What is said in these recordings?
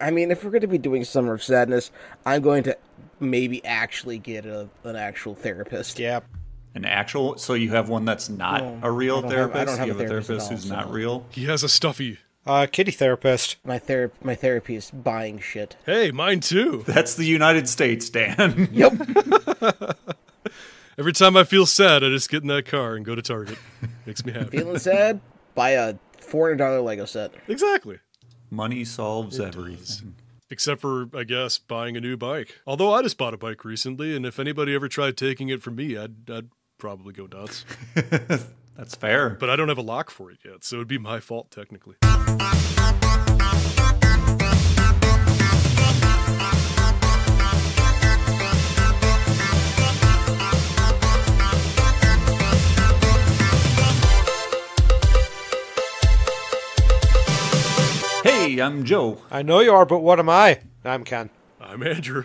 I mean, if we're going to be doing Summer of Sadness, I'm going to maybe actually get an actual therapist. Yeah. An actual, so you have one that's not No, a real I don't therapist? have You a have a therapist at therapist all, who's not so- real? He has a stuffy. Kitty therapist. My therapy is buying shit. Hey, mine too. That's the United States, Dan. Yep. Every time I feel sad, I just get in that car and go to Target. Makes me happy. Feeling sad? Buy a $400 Lego set. Exactly. Money solves everything. Except for, I guess, buying a new bike. Although I just bought a bike recently, and if anybody ever tried taking it from me, I'd probably go nuts. That's fair. But I don't have a lock for it yet, so it'd be my fault, technically. Hey, I'm Joe. I know you are, but what am I? I'm Ken. I'm Andrew.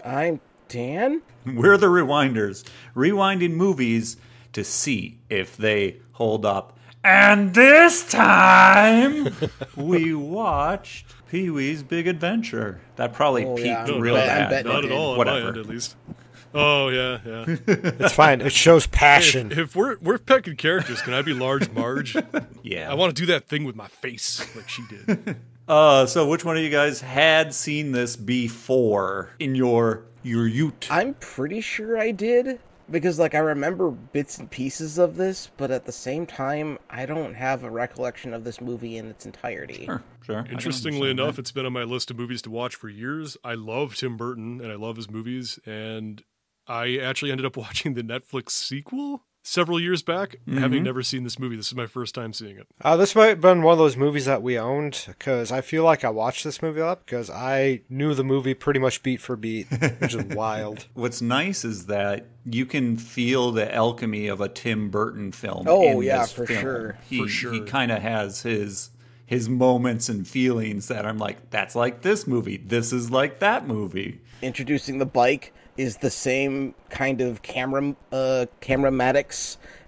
I'm Dan? We're the Rewinders, rewinding movies to see if they hold up. And this time, we watched Pee-wee's Big Adventure. That probably Oh, peaked yeah. real I'm bad. betting Not it at did. all, on Whatever. my end, at least. Oh, yeah, yeah. It's fine. It shows passion. If we're picking characters, can I be Large Marge? Yeah. I want to do that thing with my face, like she did. So which one of you guys had seen this before in your ute? I'm pretty sure I did. Because, like, I remember bits and pieces of this, but at the same time, I don't have a recollection of this movie in its entirety. Sure. I can Interestingly understand enough, that. it's been on my list of movies to watch for years. I love Tim Burton, and I love his movies, and I actually ended up watching the Netflix sequel several years back, having never seen this movie. This is my first time seeing it. This might have been one of those movies that we owned, because I feel like I watched this movie a lot, because I knew the movie pretty much beat for beat, which is wild. What's nice is that you can feel the alchemy of a Tim Burton film. Oh, in yeah, this for film. sure. For sure. He kind of has his moments and feelings that I'm like, that's like this movie. This is like that movie. Introducing the bike is the same kind of cameramatics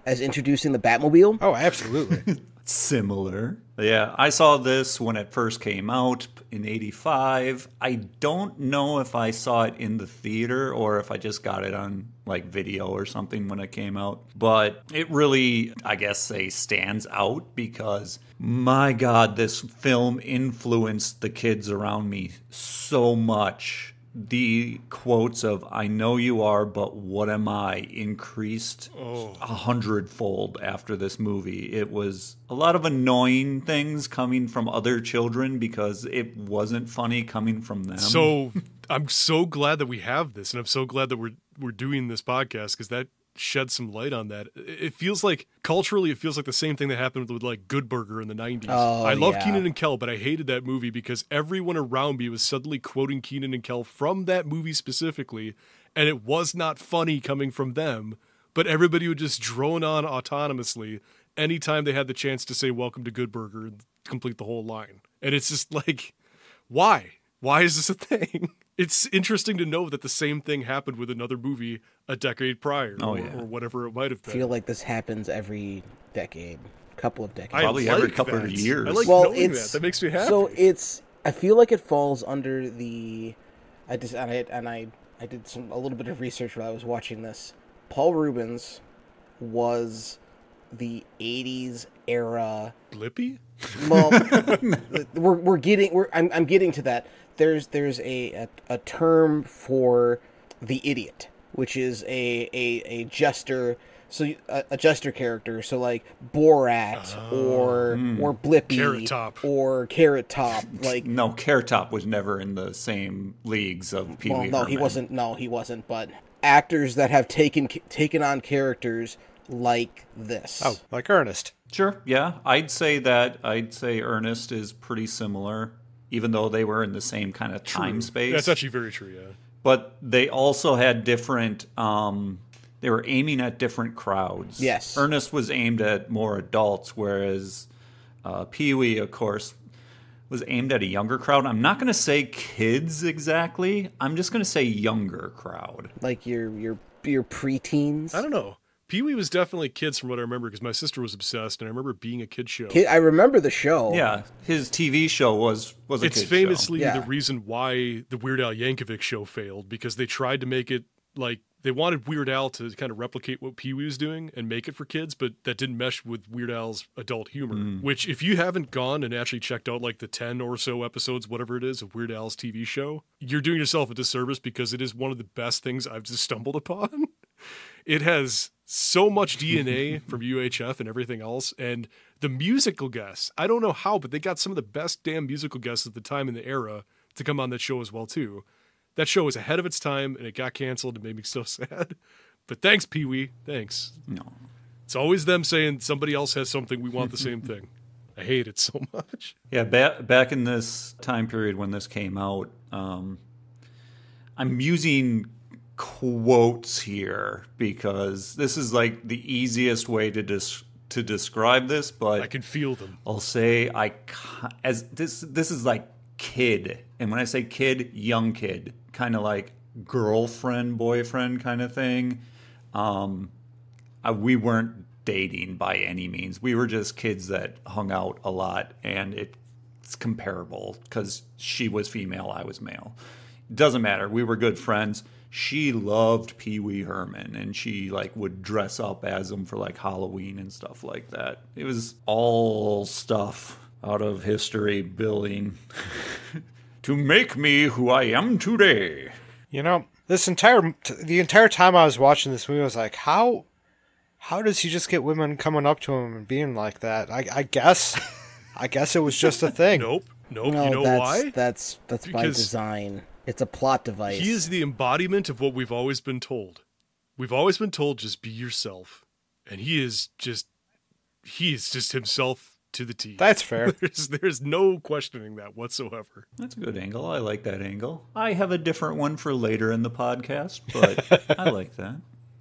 as introducing the Batmobile. Oh, absolutely. Similar. Yeah, I saw this when it first came out in '85. I don't know if I saw it in the theater or if I just got it on like video or something when it came out. But it really, I guess, stands out because my God, this film influenced the kids around me so much. The quotes of "I know you are, but what am I?" increased 100-fold after this movie. It was a lot of annoying things coming from other children because it wasn't funny coming from them. So I'm so glad that we have this, and I'm so glad that we're doing this podcast, because that shed some light on that. It feels like culturally, it feels like the same thing that happened with like Good Burger in the 90s. Oh, I love yeah. Keenan and Kel, but I hated that movie because everyone around me was suddenly quoting Keenan and Kel from that movie specifically, and it was not funny coming from them, but everybody would just drone on autonomously anytime they had the chance to say welcome to Good Burger and complete the whole line. And it's just like, why? Why is this a thing? It's interesting to know that the same thing happened with another movie a decade prior, Oh, or, yeah. or whatever it might have I been. feel like this happens every decade, couple of decades. I Probably like every couple of that. years. I like Well, knowing it's- that. That makes me happy. So I feel like it falls under the. I did a little bit of research while I was watching this. Paul Rubens was the '80s era. Blippy? Well, I'm getting to that. There's a term for the idiot, which is a jester. So a jester character, so like Borat or Blippy Carrot Top. or Carrot Top, like No, Carrot Top was never in the same leagues of Pee Wee well, no, he Herman. wasn't. No, he wasn't. But actors that have taken on characters like this. Oh, like Ernest. Sure, yeah. I'd say Ernest is pretty similar, even though they were in the same kind of time space. That's actually very true, yeah. But they also had different, they were aiming at different crowds. Yes. Ernest was aimed at more adults, whereas Pee-wee, of course, was aimed at a younger crowd. I'm not going to say kids exactly. I'm just going to say younger crowd. Like your preteens. I don't know. Pee-wee was definitely kids from what I remember because my sister was obsessed, and I remember it being a kid show. I remember the show. Yeah, his TV show was a It's kid famously Yeah. the reason why the Weird Al Yankovic show failed, because they tried to make it like they wanted Weird Al to kind of replicate what Pee-wee was doing and make it for kids, but that didn't mesh with Weird Al's adult humor. Which, if you haven't gone and actually checked out like the 10 or so episodes, whatever it is, of Weird Al's TV show, you're doing yourself a disservice because it is one of the best things I've just stumbled upon. It has so much DNA from UHF and everything else, and the musical guests, I don't know how, but they got some of the best damn musical guests at the time in the era to come on that show as well too. That show was ahead of its time, and it got canceled. It made me so sad. But thanks, Pee-wee. Thanks. No. It's always them saying somebody else has something, we want the same thing. I hate it so much. Yeah, back in this time period when this came out, I'm using quotes here because this is like the easiest way to describe this, but I can feel them. I'll say this is like kid, and when I say kid, young kid, kind of like girlfriend boyfriend kind of thing. We weren't dating by any means. We were just kids that hung out a lot, and it's comparable because she was female, I was male. It doesn't matter. We were good friends. She loved Pee Wee Herman, and she like would dress up as him for like Halloween and stuff like that. It was all stuff out of history building to make me who I am today. You know, the entire time I was watching this movie, I was like, how does he just get women coming up to him and being like that? I guess it was just a thing. Nope. No, You know why? That's by Because design. It's a plot device. he is the embodiment of what we've always been told. We've always been told, just be yourself. And he is just himself to the T. That's fair. There's no questioning that whatsoever. That's a good angle. I like that angle. I have a different one for later in the podcast, but I like that.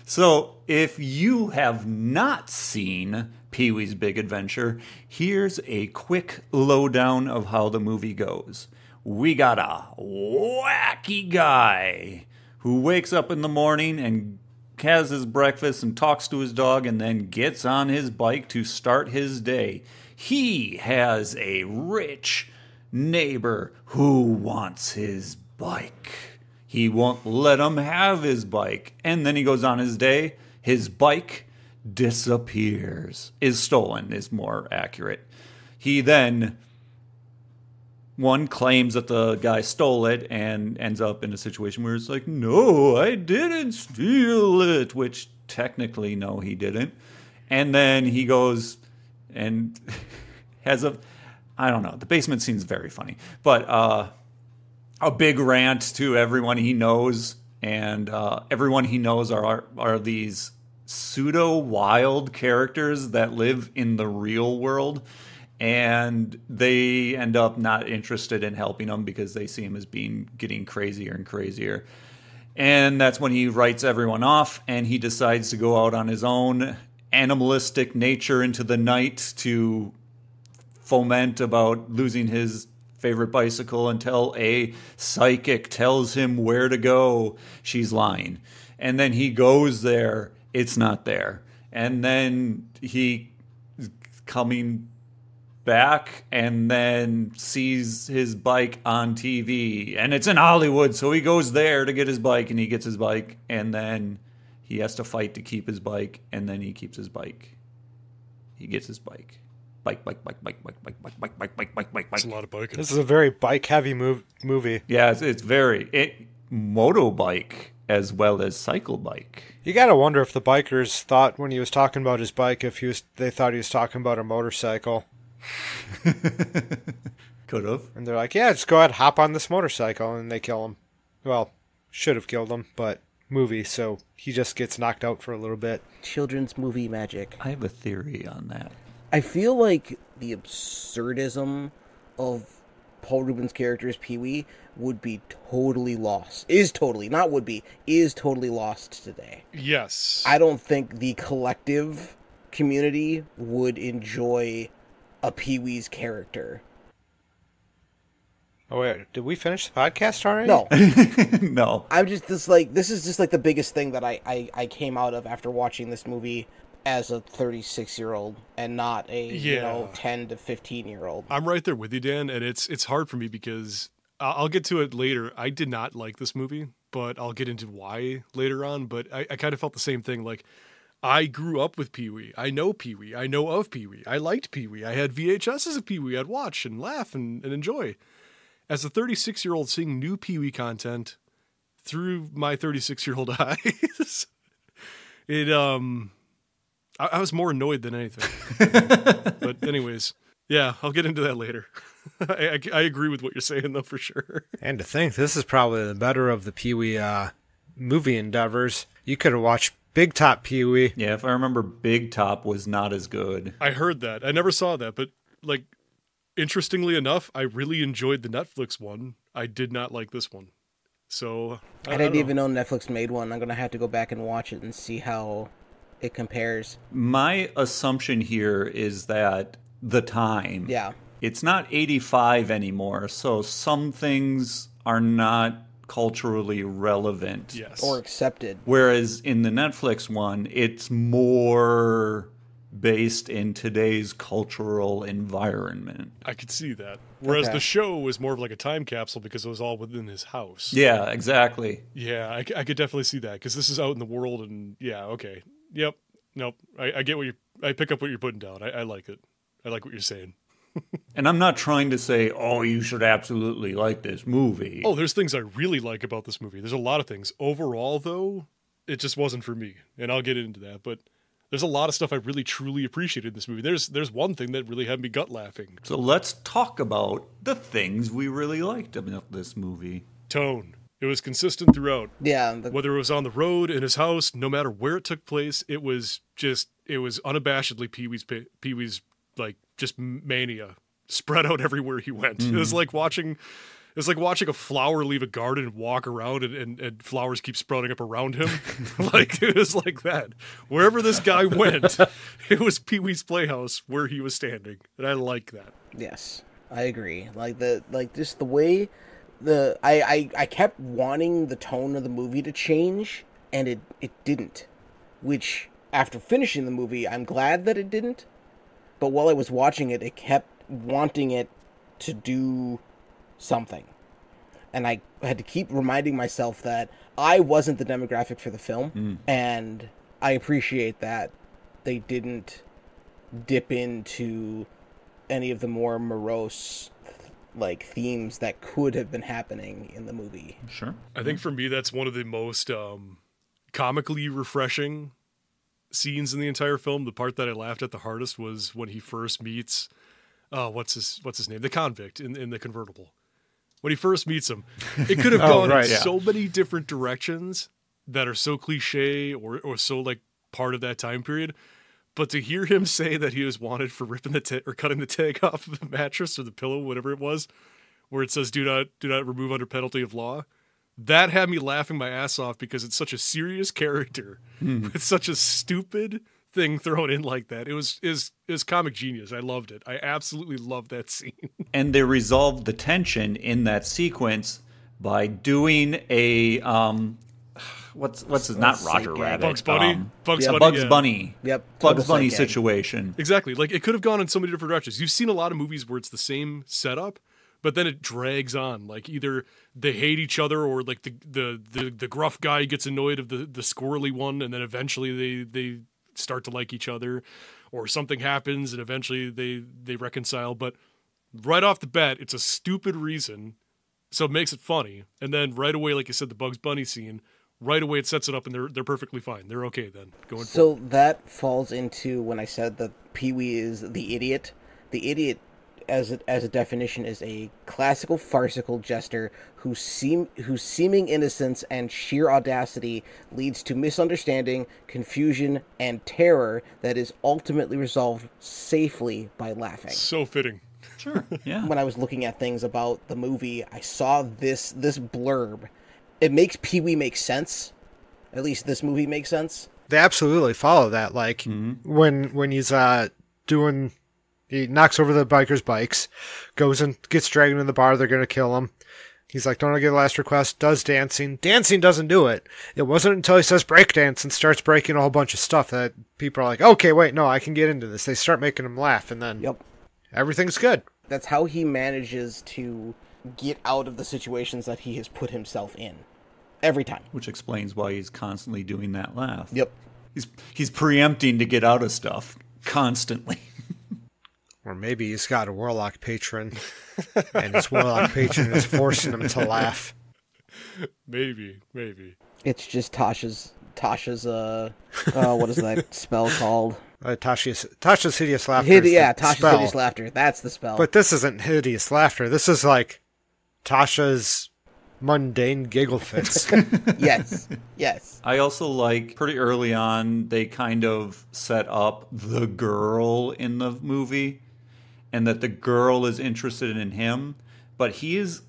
So, if you have not seen Pee-wee's Big Adventure, here's a quick lowdown of how the movie goes. We got a wacky guy who wakes up in the morning and has his breakfast and talks to his dog and then gets on his bike to start his day. He has a rich neighbor who wants his bike. He won't let him have his bike. And then he goes on his day. His bike disappears. Is stolen, is more accurate. He then, one, claims that the guy stole it and ends up in a situation where it's like, no, I didn't steal it. Which technically, no, he didn't. And then he goes and has I don't know, the basement scene's very funny. But, a big rant to everyone he knows, and everyone he knows are these pseudo wild characters that live in the real world, and they end up not interested in helping him because they see him as getting crazier and crazier. And that's when he writes everyone off, and he decides to go out on his own animalistic nature into the night to foment about losing his favorite bicycle until a psychic tells him where to go. She's lying. And then he goes there. It's not there. And then he coming back and then sees his bike on TV. And it's in Hollywood, so he goes there to get his bike, and he gets his bike. And then he has to fight to keep his bike, and then he keeps his bike. He gets his bike. Bike. It's a lot of biking. This is a very bike-heavy movie. Yeah, it's very motobike as well as cycle bike. You gotta wonder if the bikers thought when he was talking about his bike, they thought he was talking about a motorcycle. Could have. And they're like, yeah, just go ahead, hop on this motorcycle, and they kill him. Well, should have killed him, but movie, so he just gets knocked out for a little bit. Children's movie magic. I have a theory on that. I feel like the absurdism of Paul Rubens' character as Pee-wee would be totally lost. Is totally lost today. Yes. I don't think the collective community would enjoy a Pee-wee's character. Oh wait, did we finish the podcast already? No, No. I'm just this is just like the biggest thing that I came out of after watching this movie as a 36-year-old and not a 10 to 15-year-old. I'm right there with you, Dan, and it's hard for me because I'll get to it later. I did not like this movie, but I'll get into why later on. But I kind of felt the same thing. Like, I grew up with Pee-wee. I know Pee-wee. I know of Pee-wee. I liked Pee-wee. I had VHSs of Pee-wee. I'd watch and laugh and enjoy. As a 36-year-old seeing new Pee-wee content through my 36-year-old eyes, I was more annoyed than anything. But anyways, yeah, I'll get into that later. I agree with what you're saying, though, for sure. And to think, this is probably the better of the Pee-wee movie endeavors. You could have watched Big Top Pee-wee. Yeah, if I remember, Big Top was not as good. I heard that. I never saw that, but like, interestingly enough, I really enjoyed the Netflix one. I did not like this one. So I didn't even know Netflix made one. I'm gonna have to go back and watch it and see how it compares. My assumption here is that the time. Yeah. It's not 85 anymore, so some things are not culturally relevant. Yes. Or accepted. Whereas in the Netflix one, it's more based in today's cultural environment. I could see that. Whereas Okay. the show was more of like a time capsule because it was all within his house. Yeah, exactly. Yeah, I could definitely see that because this is out in the world and yeah, okay. Yep. Nope. I get what I pick up what you're putting down. I like it. I like what you're saying. And I'm not trying to say, oh, you should absolutely like this movie. Oh, there's things I really like about this movie. There's a lot of things. Overall, though, it just wasn't for me. And I'll get into that. But there's a lot of stuff I really, truly appreciated in this movie. There's one thing that really had me gut laughing. So let's talk about the things we really liked about this movie. Tone. It was consistent throughout. Yeah. Whether it was on the road, in his house, no matter where it took place, it was unabashedly Pee-wee's like just mania spread out everywhere he went. It was like watching a flower leave a garden and walk around and flowers keep sprouting up around him. Like, it was like that. Wherever this guy went, it was Pee-wee's Playhouse where he was standing. And I like that. Yes, I agree. Just the way I kept wanting the tone of the movie to change, and it didn't. Which, after finishing the movie, I'm glad that it didn't. But while I was watching it, it kept wanting it to do something. And I had to keep reminding myself that I wasn't the demographic for the film. And I appreciate that they didn't dip into any of the more morose themes that could have been happening in the movie. Sure. I think for me, that's one of the most comically refreshing scenes in the entire film. The part that I laughed at the hardest was when he first meets, what's his name? The convict in the convertible. When he first meets him, it could have gone in so many different directions that are so cliche or so like part of that time period. But to hear him say that he was wanted for ripping or cutting the tag off of the mattress or the pillow, whatever it was, where it says do not remove under penalty of law, that had me laughing my ass off because it's such a serious character with such a stupid thing thrown in like that. It was comic genius. I loved it. I absolutely loved that scene. And they resolved the tension in that sequence by doing a what's his not Roger Rabbit, Bugs Bunny. Bugs yeah. Bunny. Yep. Bugs Bunny sight gag. situation. Exactly. Like, it could have gone in so many different directions. You've seen a lot of movies where it's the same setup, but then it drags on. Like, either they hate each other or like the gruff guy gets annoyed of the squirrely one, and then eventually they start to like each other, or something happens and eventually they reconcile. But right off the bat, it's a stupid reason, so it makes it funny. And then right away, like you said, the Bugs Bunny scene, right away it sets it up, and they're perfectly fine. They're okay then going forward. So that falls into when I said that Pee-wee is the idiot. The idiot, as a definition, is a classical farcical jester whose seeming innocence and sheer audacity leads to misunderstanding, confusion, and terror that is ultimately resolved safely by laughing. So fitting. Sure. Yeah. When I was looking at things about the movie, I saw this blurb. It makes Pee-wee make sense. At least this movie makes sense. They absolutely follow that. Like when he's doing He knocks over the bikers' bikes, goes and gets dragged into the bar. They're going to kill him. He's like, don't I get a last request? Does dancing. Dancing doesn't do it. It wasn't until he says breakdance and starts breaking a whole bunch of stuff that people are like, okay, wait, no, I can get into this. They start making him laugh, and then everything's good. That's how he manages to get out of the situations that he has put himself in. Every time. Which explains why he's constantly doing that laugh. Yep. He's preempting to get out of stuff constantly. Or maybe he's got a warlock patron, and his warlock patron is forcing him to laugh. Maybe. It's just Tasha's what is that spell called? Tasha's hideous laughter. Tasha's spell. hideous laughter. That's the spell. But this isn't hideous laughter. This is like Tasha's mundane giggle fits. Yes. I also like, pretty early on, they kind of set up the girl in the movie, and that the girl is interested in him, but he is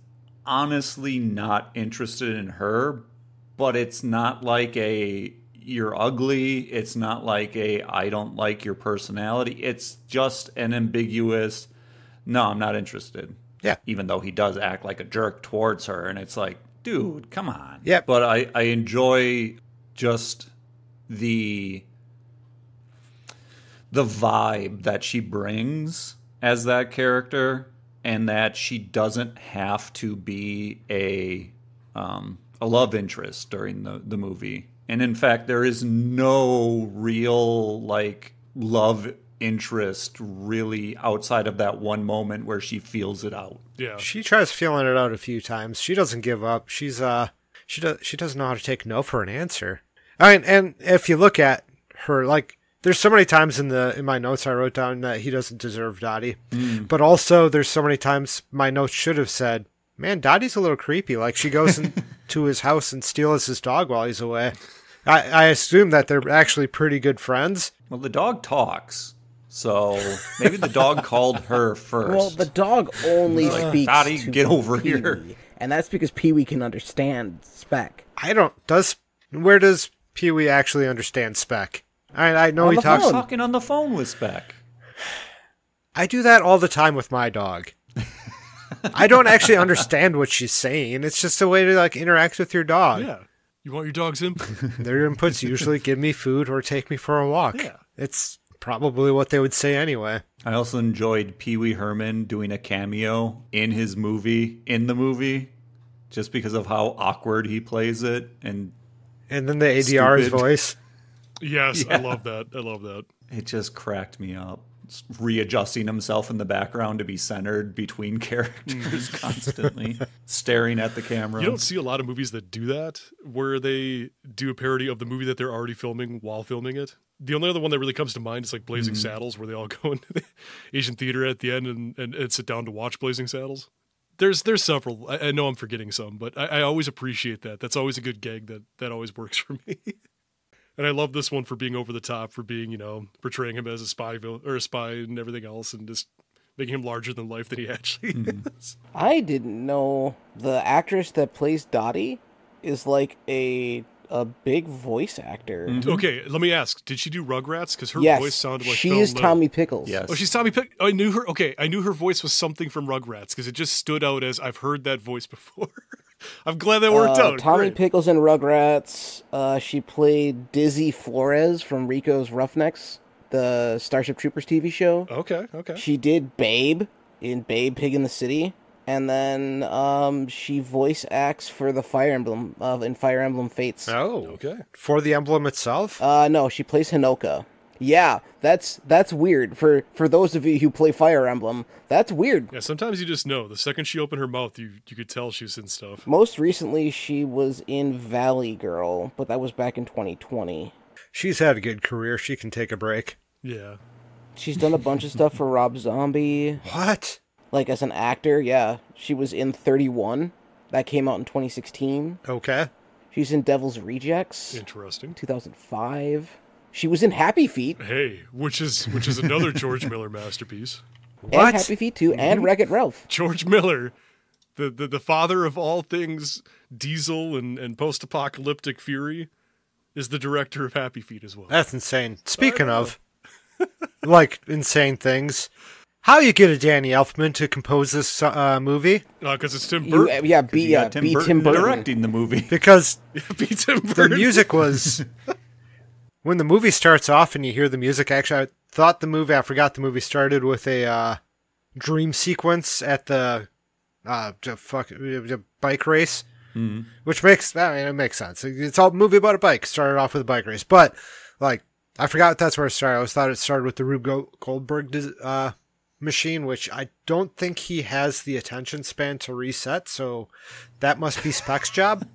honestly not interested in her. But it's not like a you're ugly. It's not like a I don't like your personality. It's just an ambiguous no, I'm not interested. Yeah. Even though he does act like a jerk towards her, and it's like, dude, come on. Yeah. But I enjoy just the vibe that she brings as that character, and that she doesn't have to be a love interest during the movie. And in fact, there is no real like love interest really outside of that one moment where she feels it out. Yeah. She tries feeling it out a few times. She doesn't give up. She doesn't know how to take no for an answer. I mean, and if you look at her, like, there's so many times in my notes I wrote down that he doesn't deserve Dottie. But also there's so many times my notes should have said, man, Dottie's a little creepy. Like, she goes into his house and steals his dog while he's away. I assume that they're actually pretty good friends. Well, the dog talks, so maybe the dog called her first. Well, the dog only speaks Dottie, to get over Pee-wee, here. and that's because Pee-wee can understand Speck. Where does Pee-wee actually understand Speck? I know On he the talks. phone. Talking on the phone with Speck. I do that all the time with my dog. I don't actually understand what she's saying. It's just a way to like interact with your dog. Yeah. You want your dog's input? Their inputs usually give me food or take me for a walk. Yeah. It's probably what they would say anyway. I also enjoyed Pee Wee Herman doing a cameo in the movie, just because of how awkward he plays it. And then the ADR's Stupid. voice. Yes, Yeah. I love that. it just cracked me up. Just readjusting himself in the background to be centered between characters constantly, staring at the camera. You don't see a lot of movies that do that, where they do a parody of the movie that they're already filming while filming it. The only other one that really comes to mind is like Blazing Saddles, where they all go into the Asian theater at the end and sit down to watch Blazing Saddles. There's several. I know I'm forgetting some, but I always appreciate that. That's always a good gag that always works for me. And I love this one for being over the top, for being, portraying him as a spy and everything else, and just making him larger than life than he actually is. I didn't know the actress that plays Dottie is like a big voice actor. Okay, let me ask: did she do Rugrats? Because her Yes, voice sounded like she Phil is Little. Tommy Pickles. Yes. Oh, she's Tommy Pick. I knew her. Okay, I knew her voice was something from Rugrats because it just stood out as I've heard that voice before. I'm glad that worked out. Tommy Great. Pickles in Rugrats. She played Dizzy Flores from Rico's Roughnecks, the Starship Troopers TV show. Okay. She did Babe in Babe Pig in the City. And then she voice acts for the Fire Emblem in Fire Emblem Fates. Oh. Okay. For the emblem itself? No, she plays Hinoka. Yeah, that's weird. For those of you who play Fire Emblem, that's weird. Yeah, sometimes you just know. The second she opened her mouth, you could tell she was in stuff. Most recently, she was in Valley Girl, but that was back in 2020. She's had a good career. She can take a break. Yeah. She's done a bunch of stuff for Rob Zombie. What? Like, as an actor, yeah. She was in 31. That came out in 2016. Okay. She's in Devil's Rejects, Interesting. 2005. She was in Happy Feet. Hey, which is another George Miller masterpiece. What? And Happy Feet 2, and Wreck-It Ralph. George Miller, the father of all things diesel and post-apocalyptic fury, is the director of Happy Feet as well. That's insane. Speaking of, like, insane things, how you get a Danny Elfman to compose this movie, Because it's Tim Burton. You got Tim Burton directing the movie. because Be Tim the Burton. music was when the movie starts off and you hear the music. Actually, I forgot the movie started with a dream sequence at the bike race, which it makes sense. It's all a movie about a bike. Started off with a bike race, but like I forgot that's where it started. I always thought it started with the Rube Goldberg machine, which I don't think he has the attention span to reset, so that must be Speck's job.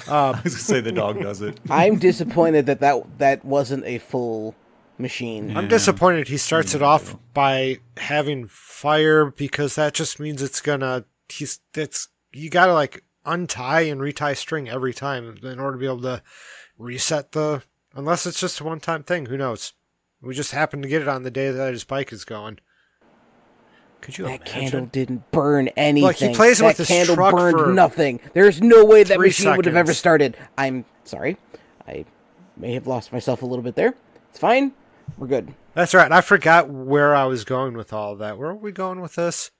I was going to say the dog does it. I'm disappointed that wasn't a full machine. I'm disappointed he starts it off by having fire, because that just means you gotta like untie and retie string every time in order to be able to reset unless it's just a one-time thing. Who knows? We just happened to get it on the day that his bike is going. Could you That imagine? candle didn't burn anything. Look, he plays that with this candle truck burned for nothing. There's no way that 3 machine would have ever seconds. started. I'm sorry. I may have lost myself a little bit there. It's fine. We're good. That's right. I forgot where I was going with all of that. Where are we going with this?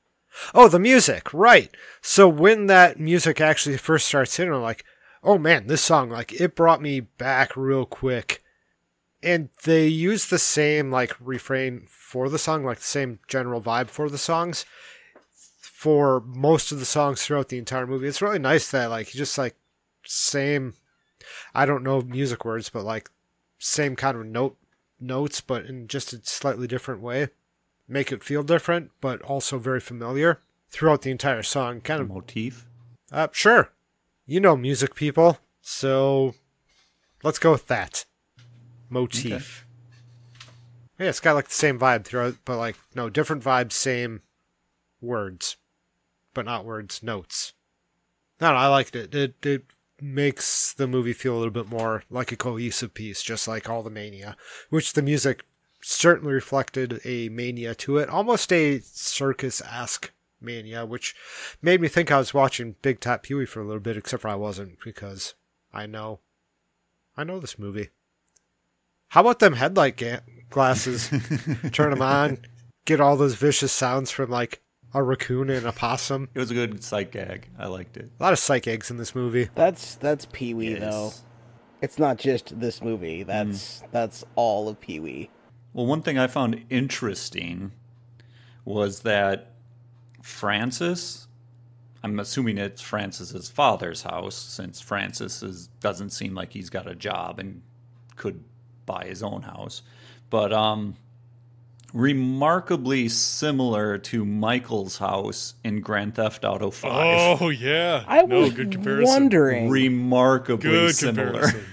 Oh, the music. Right. So when that music actually first starts hitting, I'm like, oh man, this song, like, it brought me back real quick. And they use the same, like, refrain for the song, like the same general vibe for the songs for most of the songs throughout the entire movie. It's really nice that, like, just, like, same, I don't know music words, but, like, same kind of notes, but in just a slightly different way. Make it feel different, but also very familiar throughout the entire song. Kind of Motif. Sure. You know music, people. So let's go with that. Motif. Okay. Yeah, it's got like the same vibe throughout, but like, no, different vibes, same words. But not words, notes. No, I liked it. It makes the movie feel a little bit more like a cohesive piece, just like all the mania, which the music certainly reflected a mania to it, almost a circus-esque mania, which made me think I was watching Big Top Huey for a little bit, except for I wasn't, because I know this movie. How about them headlight glasses? Turn them on, get all those vicious sounds from like a raccoon and a possum. It was a good sight gag. I liked it. A lot of psych eggs in this movie. That's Pee-wee, Yes. though. It's not just this movie. That's all of Pee-wee. Well, one thing I found interesting was that Francis, I'm assuming it's Francis's father's house, since Francis doesn't seem like he's got a job and could buy his own house, but remarkably similar to Michael's house in Grand Theft Auto 5. Oh, yeah. I was good comparison. wondering. Remarkably Good similar. comparison.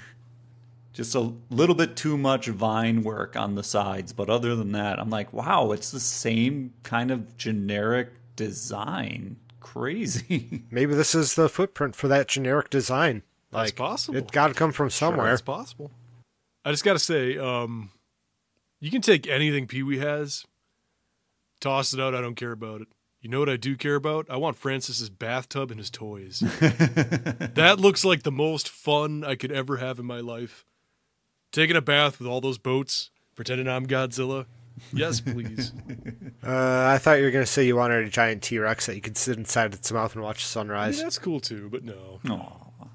Just a little bit too much vine work on the sides, but other than that, I'm like, wow, it's the same kind of generic design. Crazy. Maybe this is the footprint for that generic design. That's Like, possible. It's got to come from somewhere. That's possible. I just got to say, you can take anything Pee-wee has, toss it out, I don't care about it. You know what I do care about? I want Francis's bathtub and his toys. That looks like the most fun I could ever have in my life. Taking a bath with all those boats, pretending I'm Godzilla. Yes, please. I thought you were going to say you wanted a giant T-Rex that you could sit inside its mouth and watch the I sunrise. mean, that's cool too, but no. Aw.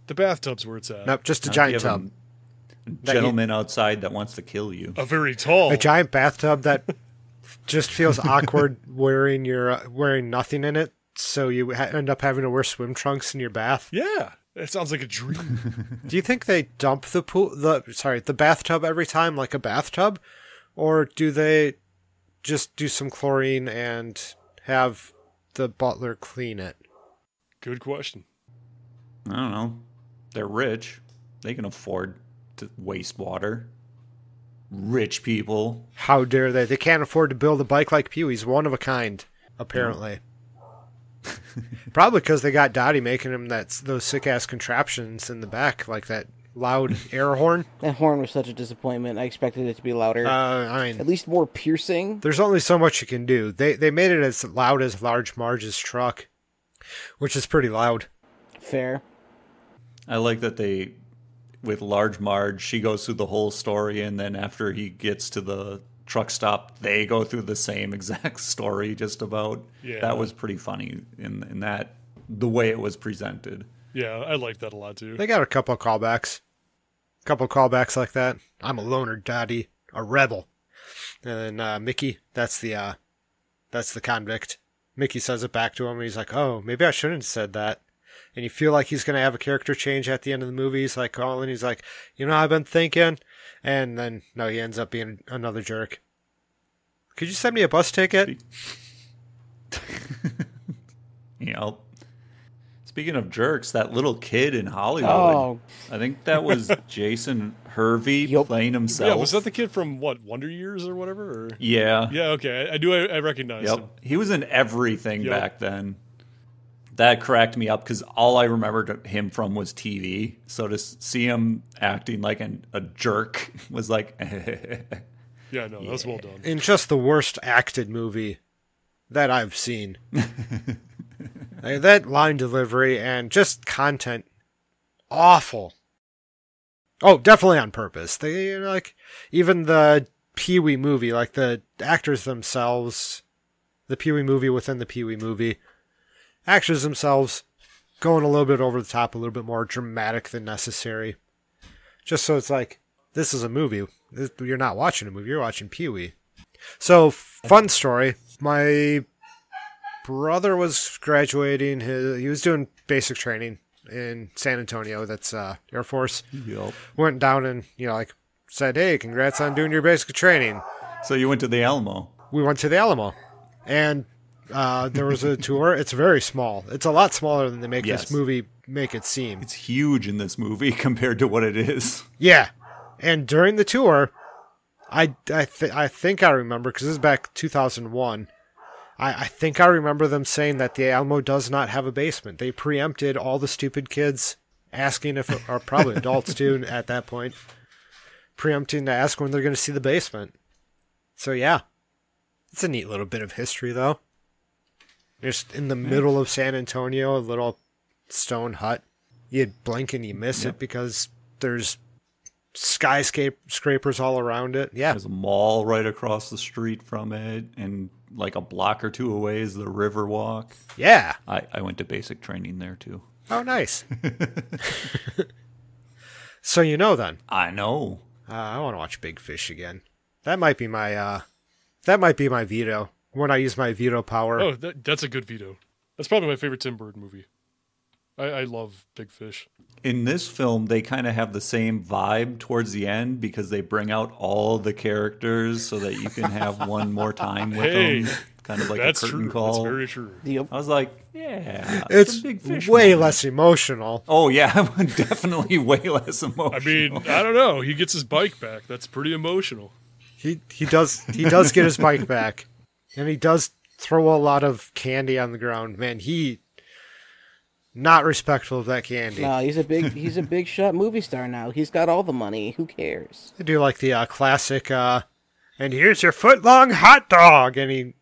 The bathtub's where it's at. Nope, just a Now, if giant you have tub. a gentleman outside that wants to kill you. A very tall. A giant bathtub that just feels awkward wearing nothing in it, so you end up having to wear swim trunks in your bath. Yeah, that sounds like a dream. Do you think they dump the bathtub every time like a bathtub, or do they just do some chlorine and have the butler clean it? Good question. I don't know. They're rich. They can afford to waste water. Rich people. How dare they? They can't afford to build a bike like Pee-wee's, one of a kind, apparently. Probably because they got Dottie making him those sick-ass contraptions in the back, like that loud air horn. That horn was such a disappointment. I expected it to be louder. I mean, At least more piercing. there's only so much you can do. They made it as loud as Large Marge's truck, which is pretty loud. Fair. I like that with Large Marge, she goes through the whole story, and then after he gets to the truck stop, they go through the same exact story just about. Yeah. That was pretty funny in that, the way it was presented. Yeah, I like that a lot too. They got a couple of callbacks. Couple of callbacks like that. I'm a loner, daddy, a rebel. And then Mickey, that's the convict. Mickey says it back to him, and he's like, oh, maybe I shouldn't have said that. And you feel like he's going to have a character change at the end of the movie. He's like calling, he's like, I've been thinking. And then, no, he ends up being another jerk. Could you send me a bus ticket? Speaking of jerks, that little kid in Hollywood, Oh. I think that was Jason Hervey Yup. playing himself. Yeah, was that the kid from Wonder Years or whatever? Or? Yeah. Yeah, okay. I recognize him. He was in everything Yep. back then. That cracked me up because all I remembered him from was TV. So to see him acting like a jerk was like, Yeah, no, that was well done. In just the worst acted movie that I've seen. Like, that line delivery and just content, awful. Oh, definitely on purpose. They like even the Pee-wee movie, like the actors themselves, the Pee-wee movie within the Pee-wee movie, actors themselves going a little bit over the top, a little bit more dramatic than necessary. Just so it's like, this is a movie. You're not watching a movie, you're watching Pee-wee. So, fun story. My brother was graduating. He was doing basic training in San Antonio. That's Air Force. Yup. Went down and said, "Hey, congrats on doing your basic training." So you went to the Alamo. We went to the Alamo, and there was a tour. It's very small. It's a lot smaller than they make Yes. this movie make it seem. It's huge in this movie compared to what it is. Yeah, and during the tour, I think I remember because this is back 2001. I think I remember them saying that the Alamo does not have a basement. They preempted all the stupid kids asking if, or probably adults too at that point, preempting to ask when they're going to see the basement. So yeah, it's a neat little bit of history though. Just in the middle of San Antonio, a little stone hut. You blink and you miss it because there's skyscrapers all around it. Yeah. There's a mall right across the street from it, and like a block or two away is the Riverwalk. Yeah. I went to basic training there too. Oh, nice. So then. I know. I want to watch Big Fish again. That might be my veto. When I use my veto power. Oh, that's a good veto. That's probably my favorite Tim Burton movie. I love Big Fish. In this film, they kind of have the same vibe towards the end because they bring out all the characters so that you can have one more time with them. Kind of like That's a curtain true. call. That's very true. Yep. I was like, yeah, It's a Big Fish way movie. less emotional. Oh yeah, definitely way less emotional. I mean, I don't know. He gets his bike back. That's pretty emotional. He does get his bike back, and he does throw a lot of candy on the ground. Man, he not respectful of that candy. No, he's a big shot movie star now. He's got all the money. Who cares? They do like the classic. And here's your foot-long hot dog, and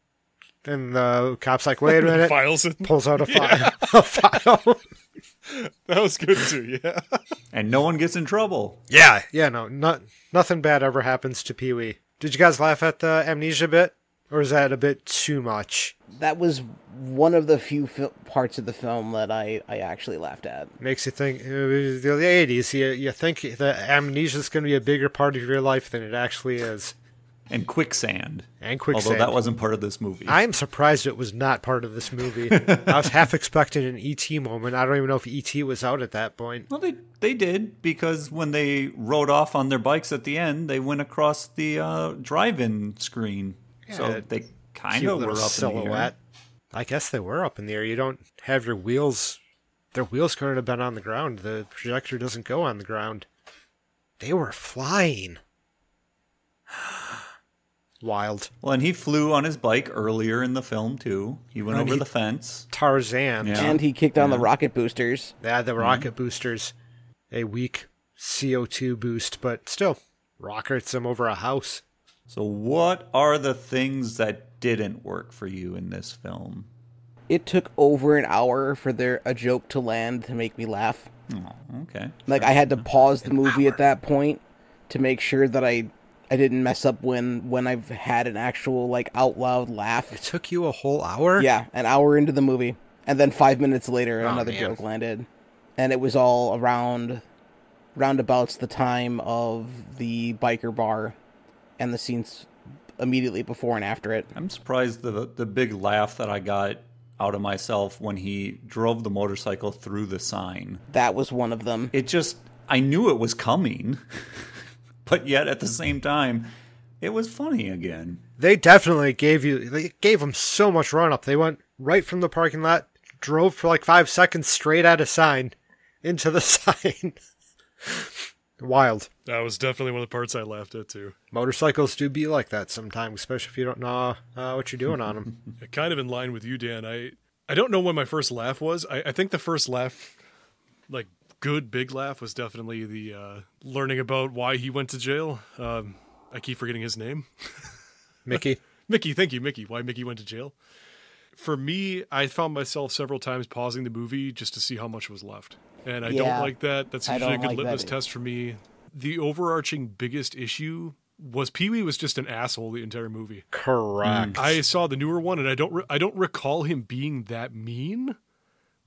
the cop's like, wait a minute, Files it. pulls out a file. That was good too. Yeah. And no one gets in trouble. Yeah, nothing bad ever happens to Pee-wee. Did you guys laugh at the amnesia bit? Or is that a bit too much? That was one of the few parts of the film that I actually laughed at. Makes you think, the 80s, you think that amnesia is going to be a bigger part of your life than it actually is. And quicksand. And quicksand. Although that wasn't part of this movie. I'm surprised it was not part of this movie. I was half expecting an E.T. moment. I don't even know if E.T. was out at that point. Well, they did, because when they rode off on their bikes at the end, they went across the drive-in screen. Yeah, so they kind Cute of were little up silhouette. in the air. I guess they were up in the air. You don't have your wheels. Their wheels couldn't have been on the ground. The projector doesn't go on the ground. They were flying. Wild. Well, and he flew on his bike earlier in the film, too. He went over the fence. Tarzan. Yeah. And he kicked on the rocket boosters. They had the rocket boosters. A weak CO2 boost, but still, rockets him over a house. So what are the things that didn't work for you in this film? It took over an hour for a joke to land to make me laugh. Oh, okay. Like, I had to pause the movie at that point to make sure that I I didn't mess up when I've had an actual like out loud laugh. It took you a whole hour? Yeah, an hour into the movie, and then 5 minutes later, another man. joke landed, and it was all roundabouts the time of the biker bar, and the scenes immediately before and after it. I'm surprised the big laugh that I got out of myself when he drove the motorcycle through the sign. That was one of them. I knew it was coming, but yet at the same time, it was funny again. They definitely gave him so much run up. They went right from the parking lot, drove for like 5 seconds straight at a sign, into the sign. Wild. That was definitely one of the parts I laughed at too. Motorcycles do be like that sometimes, especially if you don't know what you're doing on them. Kind of in line with you, Dan. I don't know when my first laugh was. I think the first laugh, like good big laugh, was definitely the learning about why he went to jail. I keep forgetting his name. Mickey. Mickey, thank you, Mickey. Why Mickey went to jail. For me, I found myself several times pausing the movie just to see how much was left. And I don't like that. That's usually a good litmus test for me. The overarching biggest issue was Pee-wee was just an asshole the entire movie. Correct. I saw the newer one, and I don't recall him being that mean.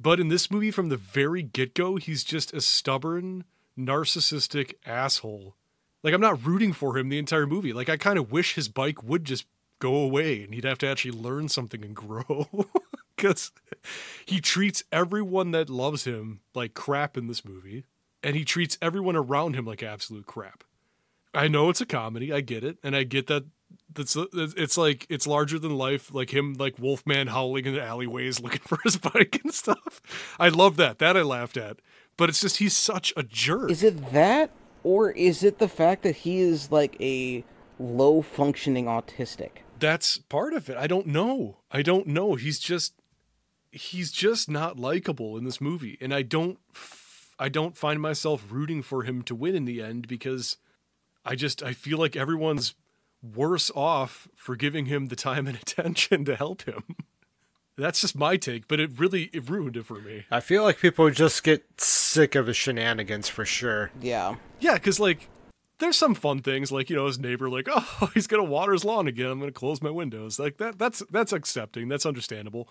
But in this movie, from the very get-go, he's just a stubborn, narcissistic asshole. Like, I'm not rooting for him the entire movie. Like, I kind of wish his bike would just go away, and he'd have to actually learn something and grow. Because he treats everyone that loves him like crap in this movie, and he treats everyone around him like absolute crap. I know it's a comedy, I get it, and I get that it's like it's larger than life, like him like Wolfman howling in the alleyways looking for his bike and stuff. I love that. That I laughed at. But it's just he's such a jerk. Is it that, or is it the fact that he is like a low functioning autistic? That's part of it. I don't know. He's just not likable in this movie, and I don't find myself rooting for him to win in the end, because I feel like everyone's worse off for giving him the time and attention to help him. That's just my take, but it ruined it for me. I feel like people just get sick of his shenanigans for sure. Yeah. Yeah, because like there's some fun things, like, you know, his neighbor, like, oh, he's gonna water his lawn again, I'm gonna close my windows. Like that's accepting, that's understandable.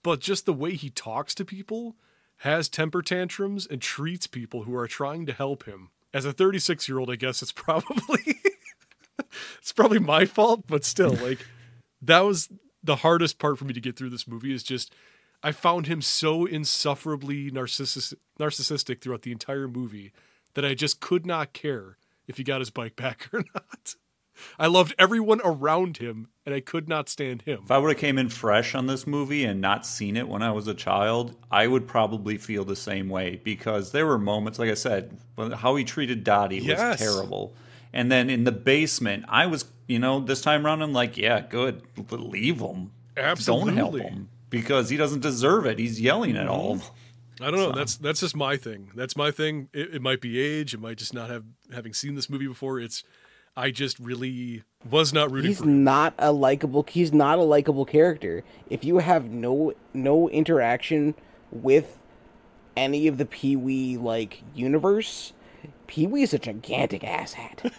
But just the way he talks to people, has temper tantrums, and treats people who are trying to help him. As a 36-year-old, I guess it's probably it's probably my fault, but still, like, that was the hardest part for me to get through this movie, is just I found him so insufferably narcissistic throughout the entire movie that I just could not care if he got his bike back or not. I loved everyone around him, and I could not stand him. If I would have came in fresh on this movie and not seen it when I was a child, I would probably feel the same way, because there were moments, like I said, how he treated Dottie was terrible. And then in the basement, I was, this time around, I'm like, yeah, good, leave him. Absolutely. Don't help him, because he doesn't deserve it. He's yelling at all of them. I don't know. That's just my thing. That's my thing. It might be age. It might just not having seen this movie before. I just really was not rooting for him. He's not a likable character. If you have no interaction with any of the Pee-wee like universe, Pee-wee is a gigantic asshat.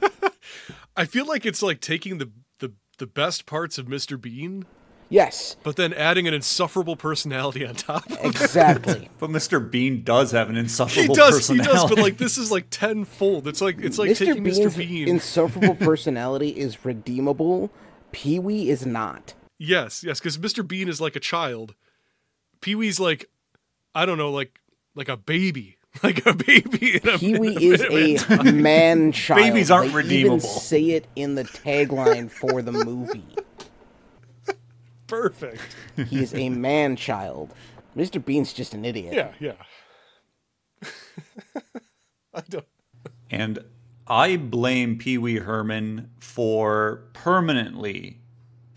I feel like it's like taking the best parts of Mr. Bean. Yes. But then adding an insufferable personality on top of Exactly. But Mr. Bean does have an insufferable personality. He does, but like this is like tenfold. It's like taking Mr. Bean. Insufferable personality is redeemable. Pee-wee is not. Yes, because Mr. Bean is like a child. Pee-wee's like, I don't know, like a baby. Like a baby. Pee-wee is a man-child. Babies aren't redeemable. Even say it in the tagline for the movie. Perfect. He is a man-child. Mr. Bean's just an idiot. Yeah. I don't. And I blame Pee Wee Herman for permanently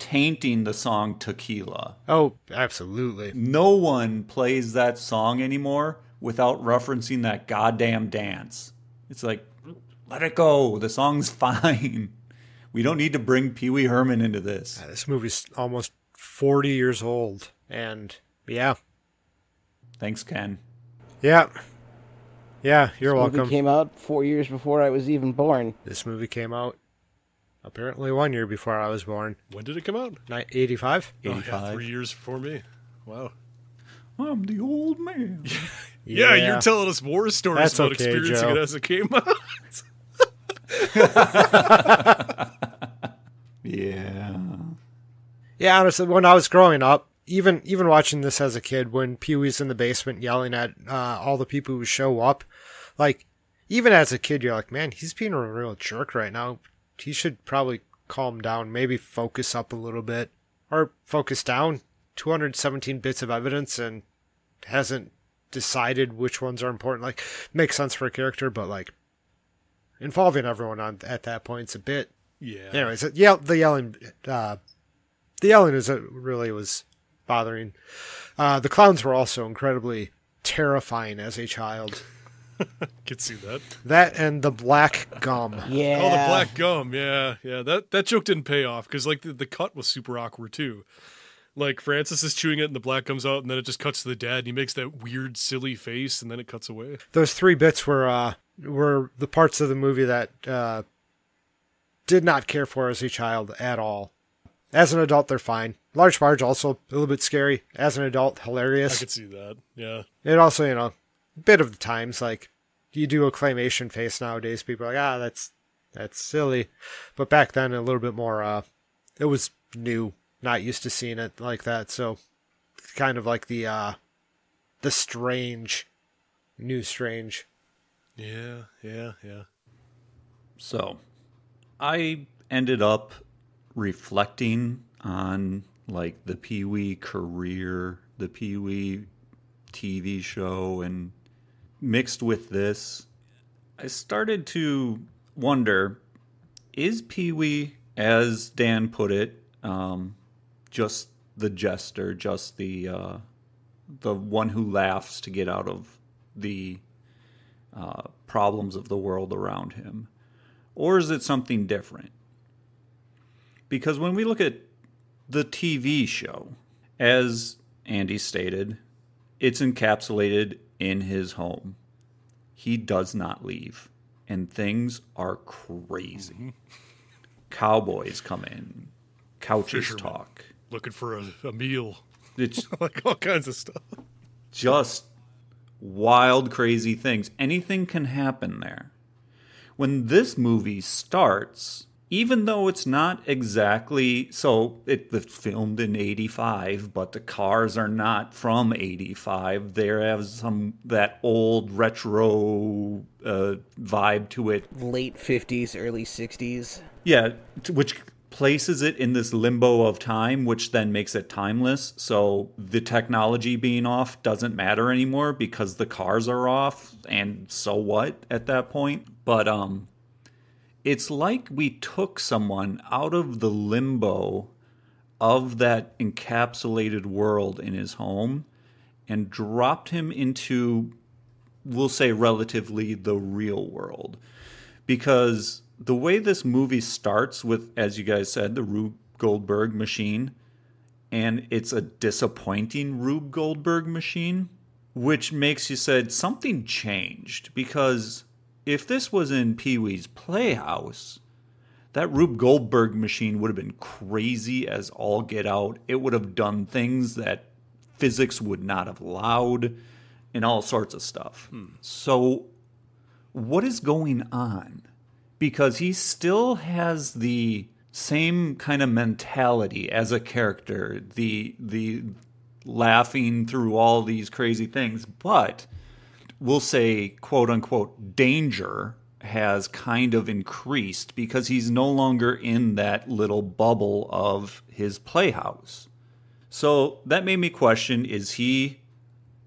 tainting the song Tequila. Oh, absolutely. No one plays that song anymore without referencing that goddamn dance. It's like, let it go. The song's fine. We don't need to bring Pee Wee Herman into this. This movie's almost 40 years old, and yeah. Thanks, Ken. Yeah, you're This welcome. movie came out 4 years before I was even born. This movie came out Apparently 1 year before I was born. When did it come out? 85? Oh, yeah, 85. 3 years before me. Wow. I'm the old man. Yeah, you're telling us war stories That's about okay, experiencing Joe. it as it came out. Yeah. Yeah, honestly, when I was growing up, even watching this as a kid, when Pee-wee's in the basement yelling at all the people who show up, like, even as a kid, you're like, man, he's being a real jerk right now. He should probably calm down, maybe focus up a little bit, or focus down. 217 bits of evidence and hasn't decided which ones are important. Like, makes sense for a character, but like, involving everyone at that point's a bit. Yeah. Anyways, the yelling is really was bothering. The clowns were also incredibly terrifying as a child. Could see that. That and the black gum. Yeah. Oh, the black gum. Yeah. That joke didn't pay off because like the cut was super awkward too. Like Francis is chewing it and the black comes out and then it just cuts to the dad and he makes that weird silly face and then it cuts away. Those 3 bits were the parts of the movie that did not care for as a child at all. As an adult, they're fine. Large Marge also a little bit scary. As an adult, hilarious. I could see that. Yeah. It also, a bit of the times, like, you do a claymation face nowadays, people are like, that's silly. But back then, a little bit more, it was new, not used to seeing it like that, so kind of like the strange, new strange. Yeah. So, I ended up reflecting on like the Pee-wee career, the Pee-wee TV show, and mixed with this, I started to wonder, is Pee-wee, as Dan put it, just the jester, just the one who laughs to get out of the problems of the world around him? Or is it something different? Because when we look at the TV show, as Andy stated, it's encapsulated in his home. He does not leave. And things are crazy. Mm-hmm. Cowboys come in. Couches Fishermen talk. looking for a meal. It's like all kinds of stuff. Just wild, crazy things. Anything can happen there. When this movie starts, even though it's not exactly, so it was filmed in 85, but the cars are not from 85. They have that old retro vibe to it. Late 50s, early 60s. Yeah, which places it in this limbo of time, which then makes it timeless. So the technology being off doesn't matter anymore because the cars are off, and so what at that point? But it's like we took someone out of the limbo of that encapsulated world in his home and dropped him into, we'll say, relatively the real world. Because the way this movie starts with, as you guys said, the Rube Goldberg machine, and it's a disappointing Rube Goldberg machine, which makes you said something changed. Because if this was in Pee-wee's Playhouse, that Rube Goldberg machine would have been crazy as all get out. It would have done things that physics would not have allowed and all sorts of stuff. So what is going on? Because he still has the same kind of mentality as a character, the laughing through all these crazy things, but we'll say, quote unquote, danger has kind of increased because he's no longer in that little bubble of his playhouse. So that made me question, is he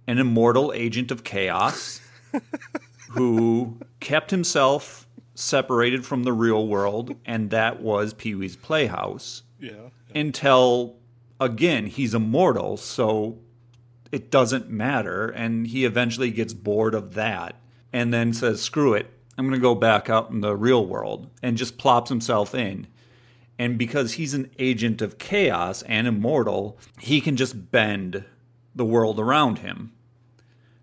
an immortal agent of chaos who kept himself separated from the real world, and that was Pee-wee's Playhouse? Yeah. Until, again, he's immortal, so it doesn't matter, and he eventually gets bored of that and then says, screw it, I'm going to go back out in the real world, and just plops himself in. And because he's an agent of chaos and immortal, he can just bend the world around him.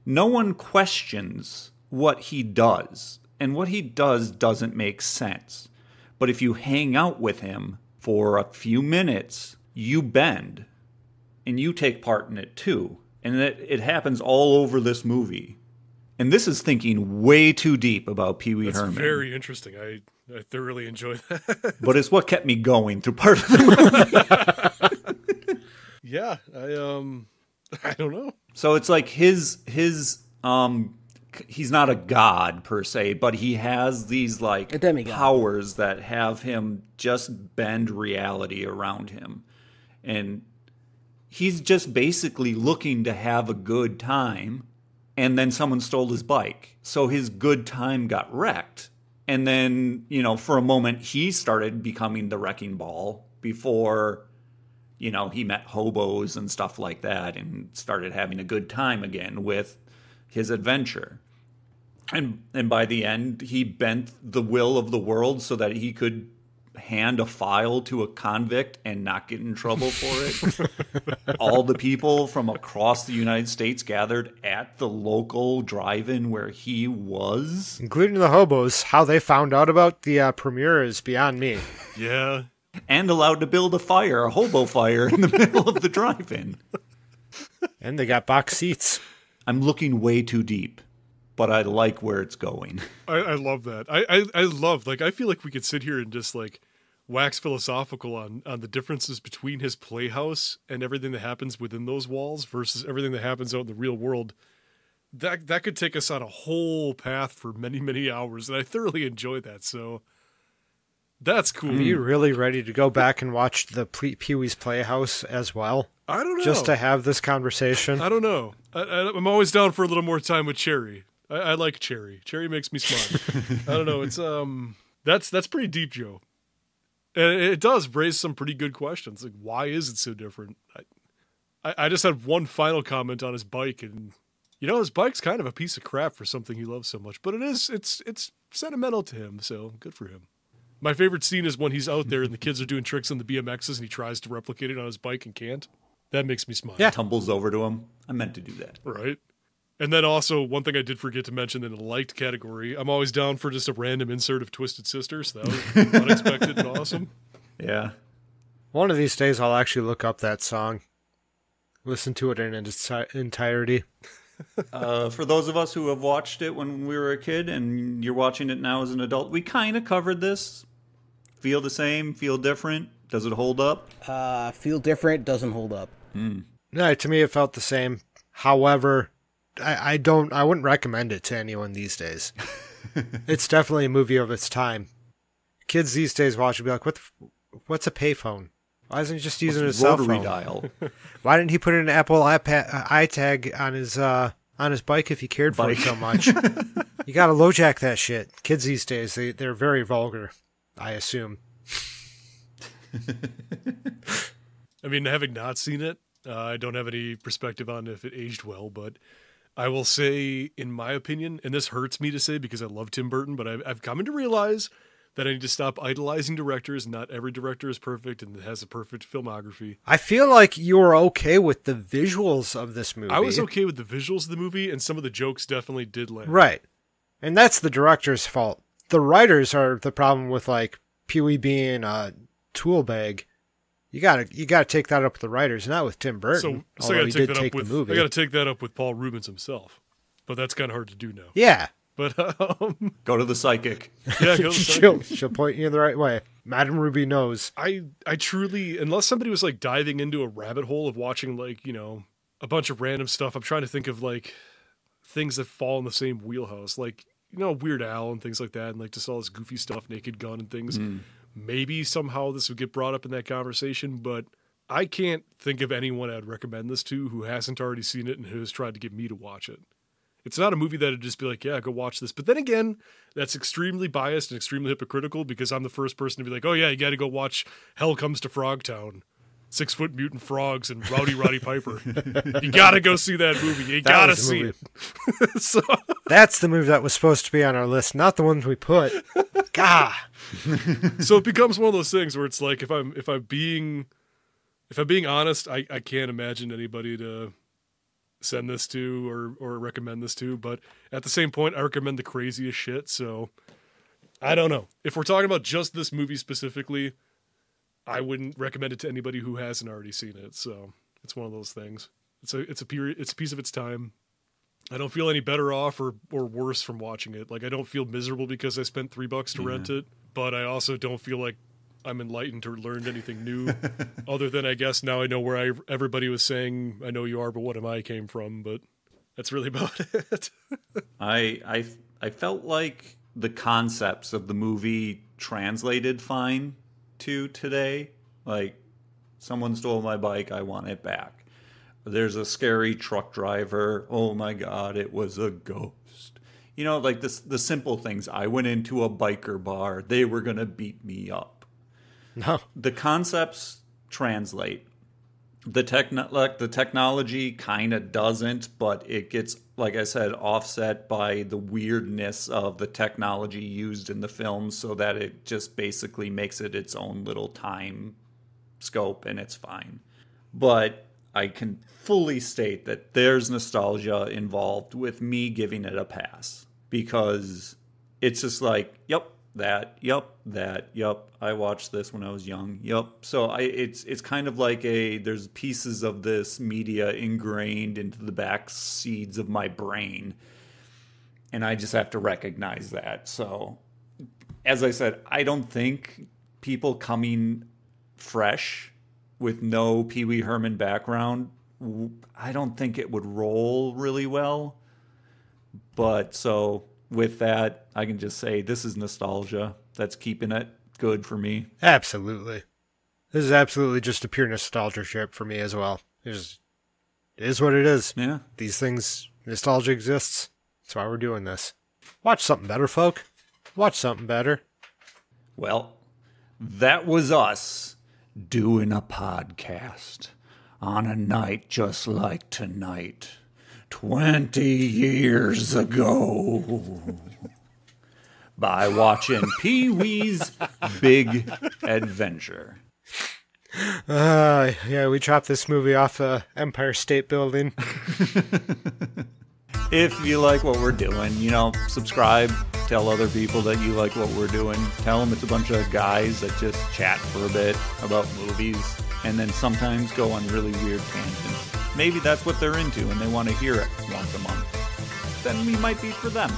No one questions what he does, and what he does doesn't make sense. But if you hang out with him for a few minutes, you bend and you take part in it too. And it happens all over this movie. And this is thinking way too deep about Pee Wee Herman. That's very interesting. I thoroughly enjoy that. But it's what kept me going through part of the movie. Yeah, I don't know. So it's like his he's not a god per se, but he has these like A demigod. powers that have him just bend reality around him. And he's just basically looking to have a good time, and then someone stole his bike. So his good time got wrecked. And then, for a moment he started becoming the wrecking ball before he met hobos and stuff like that and started having a good time again with his adventure. And by the end, he bent the will of the world so that he could hand a file to a convict and not get in trouble for it. All the people from across the United States gathered at the local drive-in where he was. Including the hobos. How they found out about the premiere is beyond me. Yeah. And allowed to build a hobo fire in the middle of the drive-in. And they got box seats. I'm looking way too deep, but I like where it's going. I love that. I love, I feel like we could sit here and just, wax philosophical on the differences between his playhouse and everything that happens within those walls versus everything that happens out in the real world. That could take us on a whole path for many, many hours, and I thoroughly enjoy that, so that's cool. Are you really ready to go back and watch the Pee-wee's Playhouse as well? I don't know. Just to have this conversation? I don't know. I'm always down for a little more time with Cherry. I like Cherry. Cherry makes me smile. I don't know. It's that's pretty deep, Joe. And it does raise some pretty good questions. Like, why is it so different? I just had one final comment on his bike, and his bike's kind of a piece of crap for something he loves so much. But it's sentimental to him, so good for him. My favorite scene is when he's out there and the kids are doing tricks on the BMXs and he tries to replicate it on his bike and can't. That makes me smile. Yeah. Tumbles over to him. I meant to do that. Right. And then also, one thing I did forget to mention in the liked category, I'm always down for just a random insert of Twisted Sister, so that was unexpected and awesome. Yeah. One of these days I'll actually look up that song. Listen to it in its entirety. For those of us who have watched it when we were a kid and you're watching it now as an adult, we kind of covered this. Feel the same? Feel different? Does it hold up? Feel different, doesn't hold up. No, to me it felt the same. However, I wouldn't recommend it to anyone these days. It's definitely a movie of its time. Kids these days watch it and be like, what's a payphone? Why isn't he just using his cell Rotary phone? dial. Why didn't he put an Apple iTag on his bike if he cared for it so much? You gotta LoJack that shit. Kids these days, they're very vulgar, I assume. I mean, having not seen it, I don't have any perspective on if it aged well, but I will say, in my opinion, and this hurts me to say because I love Tim Burton, but I've come to realize that I need to stop idolizing directors. Not every director is perfect and has a perfect filmography. I feel like you were okay with the visuals of this movie. I was okay with the visuals of the movie, and some of the jokes definitely did land. Right. And that's the director's fault. The writers are the problem with, Pee-wee being a tool bag. You gotta take that up with the writers, not with Tim Burton. So I gotta take that up with the movie. I gotta take that up with Paul Rubens himself. But that's kind of hard to do now. Yeah. But Go to the psychic. yeah, go to the she'll point you in the right way. Madam Ruby knows. I truly, unless somebody was diving into a rabbit hole of watching a bunch of random stuff, I'm trying to think of things that fall in the same wheelhouse, Weird Al and things like that, and just all this goofy stuff, Naked Gun and things. Maybe somehow this would get brought up in that conversation, but I can't think of anyone I'd recommend this to who hasn't already seen it and who has tried to get me to watch it. It's not a movie that would just be yeah, go watch this. But then again, that's extremely biased and extremely hypocritical because I'm the first person to be oh yeah, you got to go watch Hell Comes to Frogtown. 6-foot mutant frogs and Roddy Piper. You got to go see that movie. You got to see it. So that's the movie that was supposed to be on our list, not the ones we put. Gah. So it becomes one of those things where it's if I'm being honest, I can't imagine anybody to send this to or recommend this to, but at the same point I recommend the craziest shit, so I don't know. If we're talking about just this movie specifically, I wouldn't recommend it to anybody who hasn't already seen it. So it's one of those things. It's a piece of its time. I don't feel any better off or worse from watching it. Like, I don't feel miserable because I spent $3 to rent it, but I also don't feel like I'm enlightened or learned anything new, other than I guess now I know where everybody was saying, I know you are, but what am I came from, but that's really about it. I felt like the concepts of the movie translated fine to today. Like, someone stole my bike, I want it back. There's a scary truck driver. Oh my God, it was a ghost. You know, like the simple things. I went into a biker bar. They were going to beat me up. No. The concepts translate. The technology kind of doesn't, but it gets, like I said, offset by the weirdness of the technology used in the film, so that it just basically makes it its own little time scope, and it's fine. But I can fully state that there's nostalgia involved with me giving it a pass, because it's just like, yep, that, I watched this when I was young, yep. So it's kind of like there's pieces of this media ingrained into the back seeds of my brain, and I just have to recognize that. So, as I said, I don't think people coming fresh with no Pee Wee Herman background, I don't think it would roll really well. But so with that, I can just say this is nostalgia that's keeping it good for me. Absolutely. This is absolutely just a pure nostalgia trip for me as well. It is what it is. Yeah. These things, nostalgia exists. That's why we're doing this. Watch something better, folk. Watch something better. Well, that was us doing a podcast on a night just like tonight, 20 years ago, by watching Pee-wee's Big Adventure. Yeah, we chopped this movie off the Empire State Building. If you like what we're doing, subscribe, tell other people that you like what we're doing. Tell them it's a bunch of guys that just chat for a bit about movies and then sometimes go on really weird tangents. Maybe that's what they're into and they want to hear it once a month. Then we might be for them.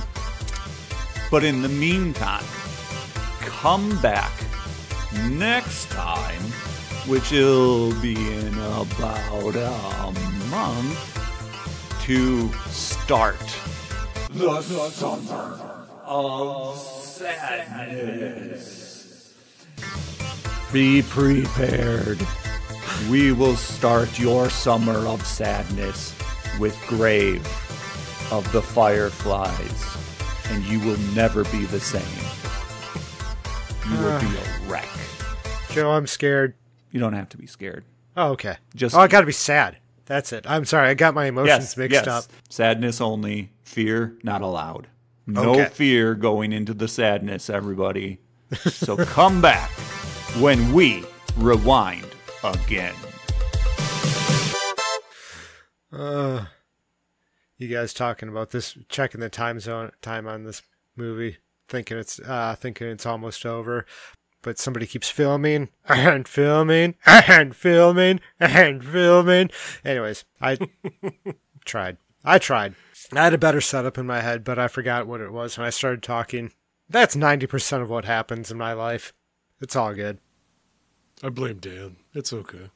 But in the meantime, come back next time, which will be in about a month, to start the summer of sadness. Be prepared. We will start your summer of sadness with Grave of the Fireflies, and you will never be the same. You will be a wreck. Joe, I'm scared. You don't have to be scared. Oh, okay. Just I gotta be sad. That's it. I'm sorry. I got my emotions mixed up. Sadness only. Fear not allowed. No fear going into the sadness, everybody. So come back when we rewind again. You guys talking about this, checking the time on this movie, thinking it's almost over. But somebody keeps filming and filming and filming and filming. Anyways, I tried. I had a better setup in my head, but I forgot what it was when I started talking. That's 90% of what happens in my life. It's all good. I blame Dan. It's okay.